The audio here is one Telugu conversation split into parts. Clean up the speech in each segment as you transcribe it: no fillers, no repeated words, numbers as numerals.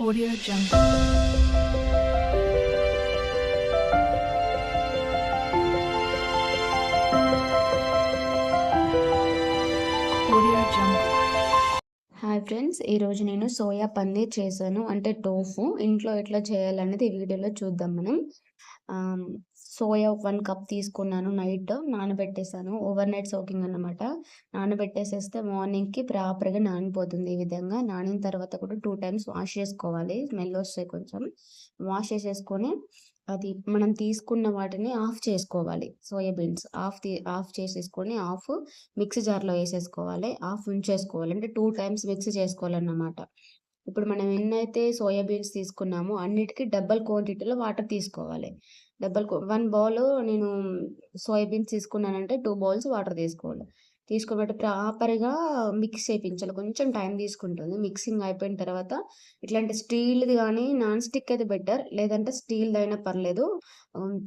Audio Jungle. Audio Jungle. Hi friends, ఈరోజు నేను సోయా పన్నీర్ చేశాను. అంటే టోఫు ఇంట్లో ఎట్లా చేయాలనేది ఈ వీడియోలో చూద్దాం మనం. సోయా 1 కప్ తీసుకున్నాను. నైట్ నానబెట్టేసాను. ఓవర్ నైట్ సోకింగ్ అన్నమాట. నానబెట్టేసేస్తే మార్నింగ్‌కి ప్రాపర్‌గా నానిపోతుంది. ఈ విధంగా నానిన తర్వాత కూడా 2 టైమ్స్ వాష్ చేసుకోవాలి. స్మెల్ వస్తాయి కొంచెం. వాష్ చేసేసుకొని అది మనం తీసుకున్న వాటిని ఆఫ్ చేసుకోవాలి. సోయా బీన్స్ ఆఫ్ చేసేసుకొని మిక్సీ జార్‌లో ఏసేసుకోవాలి. హాఫ్ ఉంచేసుకోవాలి. అంటే 2 టైమ్స్ మిక్సీ చేసుకోవాలన్నమాట. ఇప్పుడు మనం ఎన్నైతే సోయా బీన్స్ తీసుకున్నామో అన్నిటికి డబుల్ క్వాంటిటీలో వాటర్ తీసుకోవాలి. 1 బౌలు నేను సోయా బీన్స్ తీసుకున్నానంటే 2 బౌల్స్ వాటర్ తీసుకోవాలి. తీసుకోబట్టి ప్రాపర్‌గా మిక్స్ చేపించాలి. కొంచెం టైం తీసుకుంటుంది. మిక్సింగ్ అయిపోయిన తర్వాత ఇట్లాంటి స్టీల్‌ది గానీ, నాన్ స్టిక్ అయితే బెటర్. లేదంటే స్టీల్‌దైనా పర్లేదు.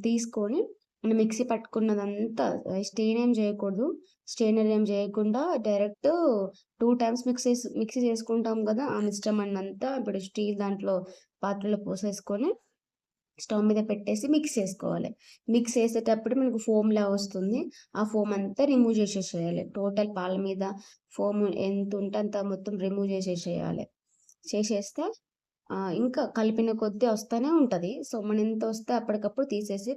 తీసుకొని మనం మిక్సీ పట్టుకున్నదంతా స్టెయిన్ ఏం చేయకూడదు. స్టెయినర్ ఏం చేయకుండా డైరెక్ట్ 2 టైమ్స్ మిక్సీ చేసుకుంటాం గదా! ఆ మిశ్రమాన్నంతా ఇప్పుడు స్టీల్ దాంట్లో పాత్రలో పోసేసుకొని స్టవ్ మీద పెట్టేసి మిక్స్ చేసుకోవాలి. మిక్స్ చేసేటప్పుడు మనకు ఫోమ్‌లా వస్తుంది. ఆ ఫోమ్ అంతా రిమూవ్ చేసేసేయాలి. టోటల్ పాల మీద ఫోమ్ ఎంతుంటే అంత మొత్తం రిమూవ్ చేసేసేయాలి. చేసేస్తే ఇంకా కలిపిన కొద్దీ వస్తానే ఉంటది. సో, మనం ఎంత వస్తే అప్పటికప్పుడు తీసేసి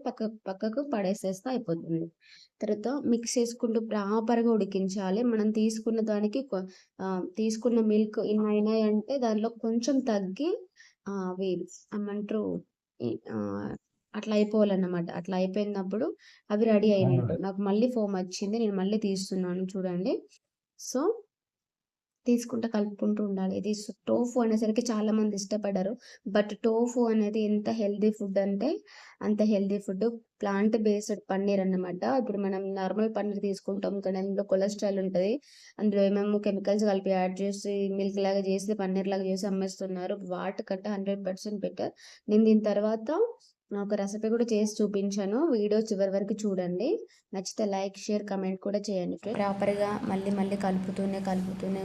పక్కకు పడేసేస్తే అయిపోతుంది. తర్వాత మిక్స్ చేసుకుంటూ ప్రాపర్‌గా ఉడికించాలి. మనం తీసుకున్న దానికి తీసుకున్న మిల్క్ ఇన్నయినాయంటే దానిలో కొంచెం తగ్గి అవి ఏమంటారు ఈ అట్లా అయిపోవాలన్నమాట. అట్లా అయిపోయినప్పుడు అవి రెడీ అయినట్టు. నాకు మళ్ళీ ఫోమొచ్చింది. నేను మళ్ళీ తీస్తున్నాను చూడండి. సో, తీసుకుంటా కలుపుకుంటూ ఉండాలి. ఇది టోఫు అనేసరికి చాలామంది ఇష్టపడరు. బట్ టోఫు అనేది ఎంత హెల్తీ ఫుడ్ అంటే అంత healthy food. Plant based paneer అన్నమాట. ఇప్పుడు మనం నార్మల్ పన్నీర్ తీసుకుంటాం కానీ అందులో కొలెస్ట్రాల్ ఉంటది. అందులో ఏమేమో కెమికల్స్ కలిపి యాడ్ చేసి మిల్క్ లాగా చేసి పన్నీర్ లాగా చేసి అమ్మేస్తున్నారు. వాటికంటే 100% బెటర్. నేను దీని తర్వాత ఒక రెసిపీ కూడా చేసి చూపించాను. వీడియో చివరి వరకు చూడండి. నచ్చితే లైక్, షేర్, కమెంట్ కూడా చేయండి ఫ్రెండ్స్. ప్రాపర్‌గా మళ్ళీ కలుపుతూనే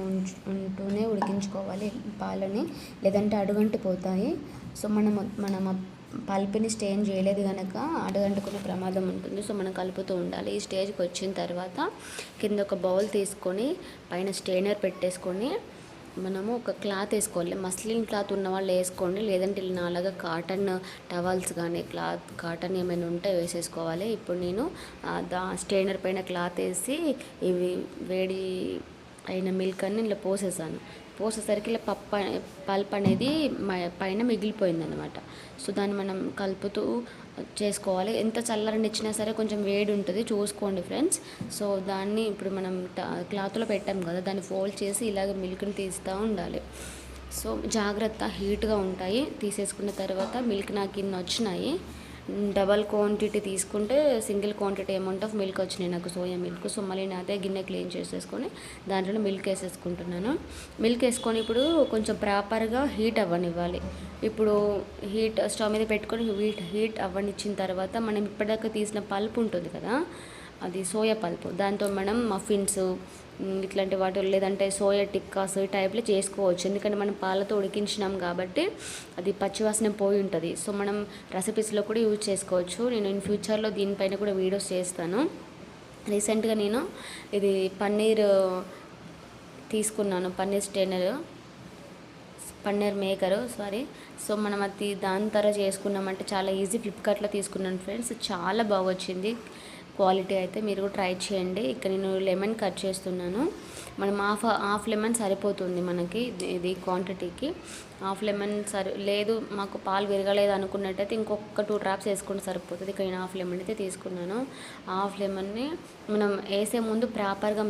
ఉంటూనే ఉడికించుకోవాలి పాలని. లేదంటే అడుగంటిపోతాయి. సో, మనం ఆ పల్ప్‌ని స్టెయిన్ చేయలేదు గనక అడుగంటుకునే ప్రమాదం ఉంటుంది. సో, మనం కలుపుతూ ఉండాలి. ఈ స్టేజ్‌కి వచ్చిన తర్వాత కింద ఒక బౌల్ తీసుకొని పైన స్టెయినర్ పెట్టేసుకొని మనము ఒక క్లాత్ వేసుకోవాలి. మస్లిన్ క్లాత్ ఉన్నవాళ్ళు వేసుకోండి. లేదంటే నాలాగా కాటన్ టవల్స్ కానీ కాటన్ ఏమైనా ఉంటే వేసేసుకోవాలి. ఇప్పుడు నేను స్టెయినర్ పైన క్లాత్ వేసి ఇవి వేడి అయిన మిల్క్ అని ఇలా పోసేసరికి ఇలా పల్ప్ అనేది పైన మిగిలిపోయిందనమాట. సో, దాన్ని మనం కలుపుతూ చేసుకోవాలి. ఎంత చల్లరనిచ్చినా సరే కొంచెం వేడి ఉంటుంది, చూసుకోండి ఫ్రెండ్స్. సో, దాన్ని ఇప్పుడు మనం క్లాత్లో పెట్టాం కదా, దాన్ని ఫోల్డ్ చేసి ఇలాగ మిల్క్ని తీస్తూ ఉండాలి. సో, జాగ్రత్త, హీట్గా ఉంటాయి. తీసేసుకున్న తర్వాత మిల్క్ నాకు ఇన్ని వచ్చినాయి. డబల్ క్వాంటిటీ తీసుకుంటే single quantity amount of milk వచ్చినాయి నాకు, సోయా మిల్క్. సో, మళ్ళీ నేను అదే గిన్నె క్లీన్ చేసేసుకొని దాంట్లో మిల్క్ వేసేసుకుంటున్నాను. మిల్క్ వేసుకొని ఇప్పుడు కొంచెం ప్రాపర్గా హీట్ అవ్వనివ్వాలి. ఇప్పుడు స్టవ్ మీద పెట్టుకొని హీట్ అవ్వనిచ్చిన తర్వాత మనం ఇప్పటిదాకా తీసిన పల్ప్ ఉంటుంది కదా, అది సోయా పల్ప్. దాంతో మనం మఫిన్స్ ఇట్లాంటి వాటి లేదంటే సోయా టిక్కాస్ ఈ టైప్లో చేసుకోవచ్చు. ఎందుకంటే మనం పాలతో ఉడికించినాం కాబట్టి అది పచ్చివాసన పోయి ఉంటుంది. సో, మనం రెసిపీస్లో కూడా యూజ్ చేసుకోవచ్చు. నేను ఇన్ ఫ్యూచర్లో దీనిపైన కూడా వీడియోస్ చేస్తాను. రీసెంట్గా నేను ఇది పన్నీర్ తీసుకున్నాను. Paneer maker sorry. సో, మనం అది దాని తర్వాత చేసుకున్నామంటే చాలా ఈజీ. ఫ్లిప్కార్ట్లో తీసుకున్నాను ఫ్రెండ్స్, చాలా బాగా వచ్చింది క్వాలిటీ అయితే. మీరు కూడా ట్రై చేయండి. ఇక్కడ నేను లెమన్ కట్ చేస్తున్నాను. మనం హాఫ్ లెమన్ సరిపోతుంది మనకి ఇది క్వాంటిటీకి. హాఫ్ లెమన్ లేదు మాకు పాలు విరగలేదు అనుకున్నట్టయితే ఇంకొక 2 డ్రాప్స్ వేసుకుంటే సరిపోతుంది. ఇక్కడ నేను హాఫ్ లెమన్ అయితే తీసుకున్నాను. హాఫ్ లెమన్ని మనం వేసే ముందు ప్రాపర్గా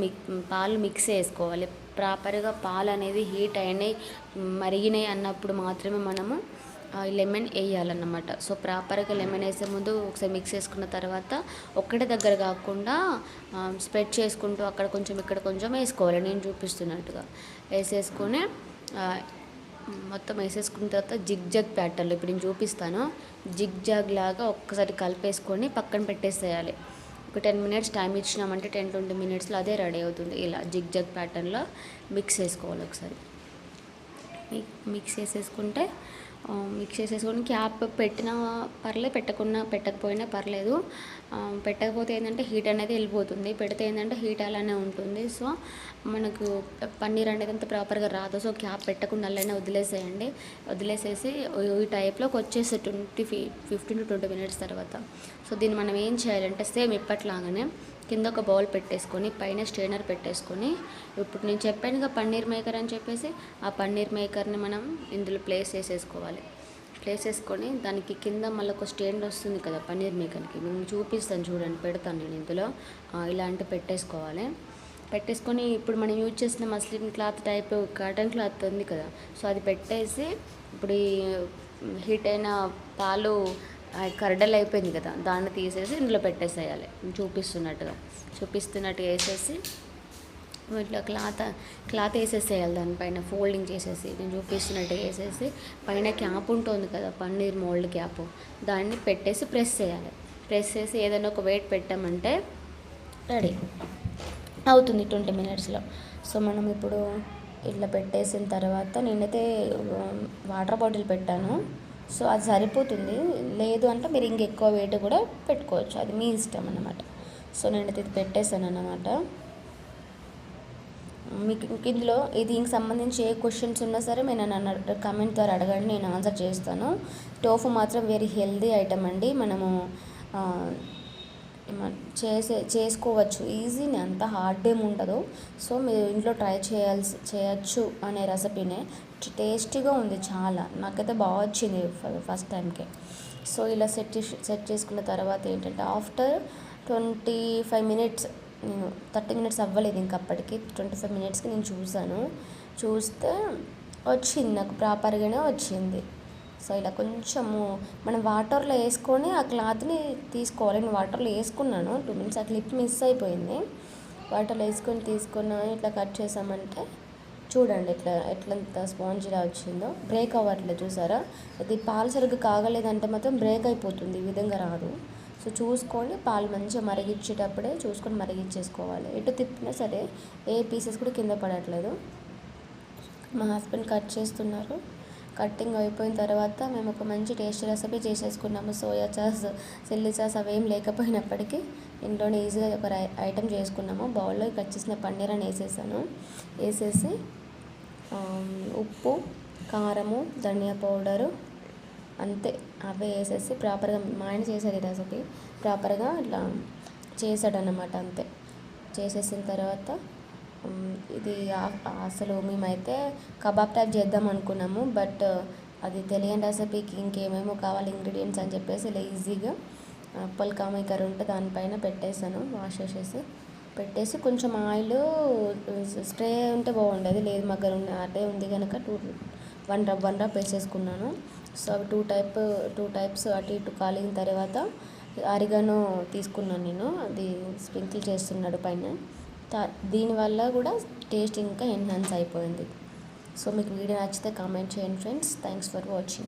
పాలు మిక్స్ చేసుకోవాలి. ప్రాపర్గా పాలు అనేది హీట్ అయినాయి, మరిగినాయి అన్నప్పుడు మాత్రమే మనము లెమన్ వేయాలన్నమాట. సో, ప్రాపర్గా లెమన్ వేసే ముందు ఒకసారి మిక్స్ చేసుకున్న తర్వాత ఒక్కటే దగ్గర కాకుండా స్ప్రెడ్ చేసుకుంటూ అక్కడ కొంచెం ఇక్కడ కొంచెం వేసుకోవాలి. నేను చూపిస్తున్నట్టుగా వేసేసుకొని మొత్తం వేసేసుకున్న తర్వాత జిగ్ ప్యాటర్న్లో ఇప్పుడు నేను చూపిస్తాను. జిగ్ లాగా ఒక్కసారి కలిపేసుకొని పక్కన పెట్టేసేయాలి. ఒక 10 మినిట్స్ టైం ఇచ్చినామంటే 10-20 మినిట్స్లో అదే రెడీ అవుతుంది. ఇలా జిగ్ ప్యాటర్న్లో మిక్స్ చేసుకోవాలి ఒకసారి. మిక్స్ చేసేసుకుంటే మిక్స్ చేసేసుకొని క్యాప్ పెట్టినా పర్లేదు, పెట్టకపోయినా పర్లేదు. పెట్టకపోతే ఏంటంటే హీట్ అనేది వెళ్ళిపోతుంది, పెడితే ఏంటంటే హీట్ అలానే ఉంటుంది. సో మనకు పన్నీర్ అనేది అంత ప్రాపర్గా రాదు. సో క్యాప్ పెట్టకుండా అలానే వదిలేసేయండి. వదిలేసేసి ఈ టైప్లోకి వచ్చేసి 15 to 20 minutes తర్వాత. సో దీన్ని మనం ఏం చేయాలంటే సేమ్ ఇప్పట్లాగానే కింద ఒక బౌల్ పెట్టేసుకొని పైన స్ట్రైనర్ పెట్టేసుకొని, ఇప్పుడు నేను చెప్పానుగా పన్నీర్ మేకర్ అని చెప్పేసి, ఆ పన్నీర్ మేకర్ని మనం ఇందులో ప్లేస్ చేసేసుకోవాలి. ప్లేస్ చేసుకొని దానికి కింద మళ్ళీ ఒక స్టాండ్ వస్తుంది కదా పన్నీర్ మేకర్కి, నేను చూపిస్తాను చూడండి, పెడతాను నేను ఇందులో. ఇలాంటి పెట్టేసుకోవాలి. పెట్టేసుకొని ఇప్పుడు మనం యూజ్ చేసిన muslin cloth type cotton cloth ఉంది కదా, సో అది పెట్టేసి ఇప్పుడు ఈ హీట్ అయిన పాలు కరడలు అయిపోయింది కదా, దాన్ని తీసేసి ఇందులో పెట్టేసేయాలి. చూపిస్తున్నట్టుగా వేసేసి ఇట్లా క్లాత్ వేసేసేయాలి. దానిపైన ఫోల్డింగ్ చేసేసి నేను చూపిస్తున్నట్టుగా వేసేసి పైన క్యాప్ ఉంటుంది కదా పన్నీర్ మోల్డ్ క్యాప్, దాన్ని పెట్టేసి ప్రెస్ చేయాలి. ప్రెస్ చేసి ఏదైనా ఒక వెయిట్ పెట్టామంటే రెడీ అవుతుంది 20 minutesలో. సో మనం ఇప్పుడు ఇట్లా పెట్టేసిన తర్వాత నేనైతే వాటర్ బాటిల్ పెట్టాను. సో అది సరిపోతుంది, లేదు అంటే మీరు ఇంకెక్కువ వెయిట్ కూడా పెట్టుకోవచ్చు, అది మీ ఇష్టం అన్నమాట. సో నేనైతే ఇది పెట్టేశాను అన్నమాట. మీకు ఇందులో దీనికి సంబంధించి ఏ క్వశ్చన్స్ ఉన్నా సరే మీరు నన్ను కామెంట్ ద్వారా అడగండి, నేను ఆన్సర్ చేస్తాను. టోఫు మాత్రం వెరీ హెల్దీ ఐటమ్ అండి. మనము చేసుకోవచ్చు ఈజీనే, అంత హార్డ్ ఏమి ఉండదు. సో మీరు ఇంట్లో ట్రై చేయొచ్చు అనే రెసిపీనే. టేస్టీగా ఉంది చాలా, నాకైతే బాగా వచ్చింది ఫస్ట్ టైంకే. సో ఇలా సెట్ చేసుకున్న తర్వాత ఏంటంటే ఆఫ్టర్ 25 minutes, నేను 30 minutes అవ్వలేదు ఇంకా అప్పటికి, 25 minutesకి నేను చూస్తే వచ్చింది, నాకు ప్రాపర్గానే వచ్చింది. సో ఇలా కొంచెము మనం వాటర్లో వేసుకొని ఆ క్లాత్ని తీసుకోవాలి. నేను వాటర్లో వేసుకున్నాను 2 minutes, ఆ క్లిప్ మిస్ అయిపోయింది. వాటర్లో తీసుకున్నా ఇట్లా కట్ చేసామంటే చూడండి ఎట్లంత స్పాంజీలా వచ్చిందో, బ్రేక్ అవ్వట్లేదు చూసారా. అది పాలు సరిగ్గా కాగలేదంటే మాత్రం బ్రేక్ అయిపోతుంది, ఈ విధంగా రాదు. సో చూసుకొని పాలు మంచిగా మరిగించేటప్పుడే చూసుకొని మరిగించేసుకోవాలి. ఎటు తిప్పినా సరే ఏ పీసెస్ కూడా కింద పడట్లేదు. మా హస్బెండ్ కట్ చేస్తున్నారు. కట్టింగ్ అయిపోయిన తర్వాత మేము ఒక మంచి టేస్టీ రెసిపీ చేసేసుకున్నాము. సోయా సాస్, చిల్లీ సాస్ అవేం లేకపోయినప్పటికీ ఇంట్లోనే ఈజీగా ఒక ఐటెం చేసుకున్నాము. బౌల్లో కట్ చేసిన పన్నీర్ అని వేసేసి ఉప్పు, కారము, ధనియా పౌడరు అంతే అవే వేసేసి ప్రాపర్గా మా ఆయన చేశాడు ఈ రెసిపీ, ప్రాపర్గా ఇట్లా చేశాడన్నమాట. అంతే చేసేసిన తర్వాత ఇది అసలు మేమైతే కబాబ్ టైప్ చేద్దాం అనుకున్నాము, బట్ అది తెలియని రెసిపీకి ఇంకేమేమో కావాలి ఇంగ్రీడియంట్స్ అని చెప్పేసి ఇలా ఈజీగా పుల్కా మేకర్ ఉంటే దానిపైన పెట్టేశాను. వాష్ పెట్టేసి కొంచెం ఆయిల్ స్ప్రే ఉంటే బాగుండేది, లేదు మా దగ్గర అదే ఉంది కనుక 1 డ్రాప్ వేసేసుకున్నాను. సో అవి టూ టైప్స్ అటు ఇటు కాలిన తర్వాత ఆరిగానో తీసుకున్నాను నేను, అది స్ప్రింకిల్ చేస్తున్నాడు పైన. దీనివల్ల కూడా టేస్ట్ ఇంకా ఎన్హాన్స్ అయిపోయింది. సో మీకు వీడియో నచ్చితే కామెంట్ చేయండి ఫ్రెండ్స్. Thanks for watching.